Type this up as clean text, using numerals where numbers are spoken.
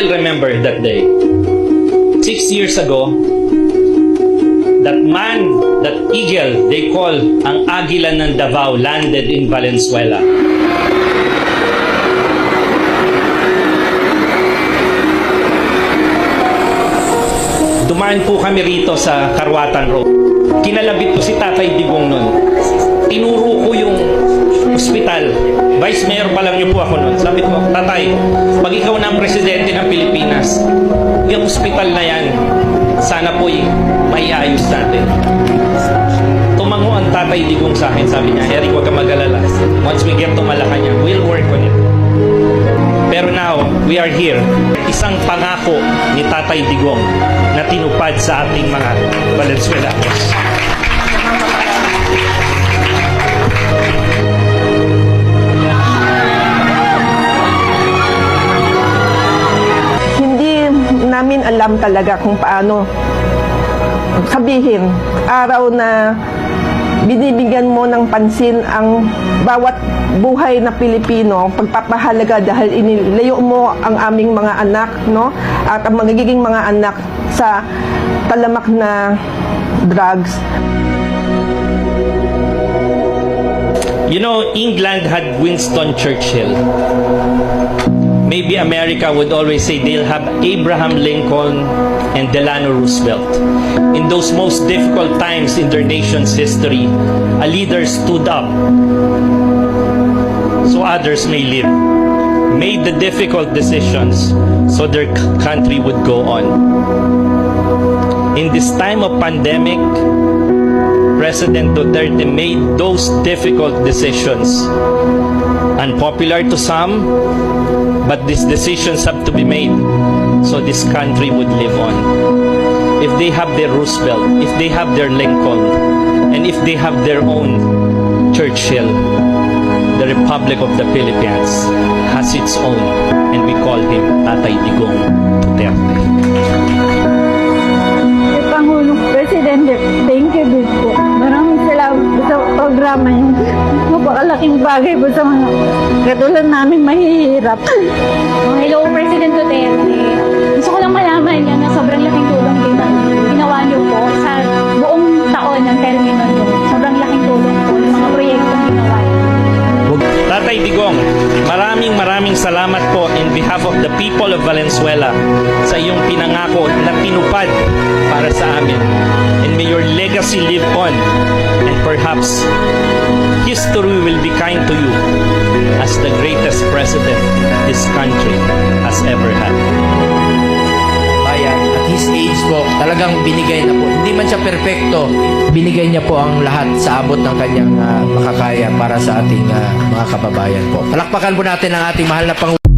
still remember that day. 6 years ago, that man, that eagle they call ang Agila ng Davao landed in Valenzuela. Dumaan po kami rito sa Karwatan Road. Kinalabit ko si Tatay Digong nun. Tinuro ko yung ospital. Vice Mayor pa lang niyo po ako nun. Sabi ko, Tatay, pag ikaw na ang presidente ng Pilipinas, yung ospital na yan, sana po'y maiayos natin. Tumango ang Tatay Digong sa akin. Sabi niya, Eric, huwag ka mag-alala. Once we get to Malacanang, we'll work on it. Pero now, we are here. Isang pangako ni Tatay Digong na tinupad sa ating mga Valenzuelanos. Hindi namin alam talaga kung paano sabihin. Araw na binibigyan mo ng pansin ang bawat buhay na Pilipino, pagpapahalaga dahil inilayo mo ang aming mga anak, no? At ang magiging mga anak sa talamak na drugs. You know, England had Winston Churchill. Maybe America would always say they'll have Abraham Lincoln and Delano Roosevelt. In those most difficult times in their nation's history, a leader stood up so others may live, made the difficult decisions so their country would go on. In this time of pandemic, President Duterte made those difficult decisions. Unpopular to some, but these decisions have to be made so this country would live on. If they have their Roosevelt, if they have their Lincoln, and if they have their own Churchill, the Republic of the Philippines has its own, and we call him Tatay Digong Duterte. Pangulong Presidente, thank you din po. Maraming salamat sa programa niyo. Napakalaking bagay po sa mga katulad namin mahihirap. Hello, President Duterte. Gusto ko lang malaman niya na sobrang laking tulong din ang ginawa niyo po sa buong taon ng termino niyo. Sobrang laking tulong po ng mga proyektong ginawa niyo. Tatay Digong, maraming salamat po in behalf of the people of Valenzuela sa iyong pinangako na tinupad para sa amin. And may your legacy live on, and perhaps history will be kind to you as the greatest president this country has ever had. Bayan, at his age po, talagang binigay na po. Hindi man siya perpekto, binigay niya po ang lahat sa abot ng kanyang makakaya para sa ating mga kababayan po. Palakpakan po natin ang ating mahal na Pangulong.